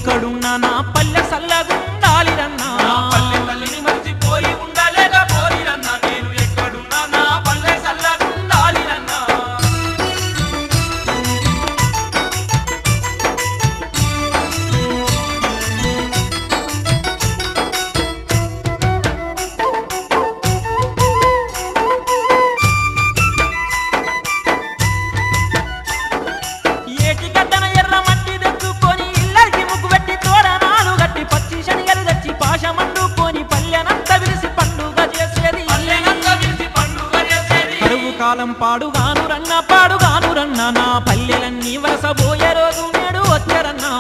ఎక్కడున్నా నా పల్లె సల్లగుండాలి రన్నా నా పల్లె తల్లిని మర్చిపోయి ఉండలేక పోయిరన్నా నేను ఎక్కడున్నా నా పల్లె సల్లగుండాలి రన్నా ఏటి గడ్డన ఎర్ర మట్టి తెచ్చుకొని ఇళ్ళకి ముగ్గు పెట్టి తోరణాలు గట్టి పచ్చి శనిగలు తెచ్చి పాశమండుకొని పల్లెనంతా విరిసి పండుగ చేసేది పల్లెనంతా విరిసి పండుగ చేసేది కరువు కాలం పాడుగాను రన్న నా పల్లెలన్నీ వలసబోయే రోజు నేడు వచ్చరన్నా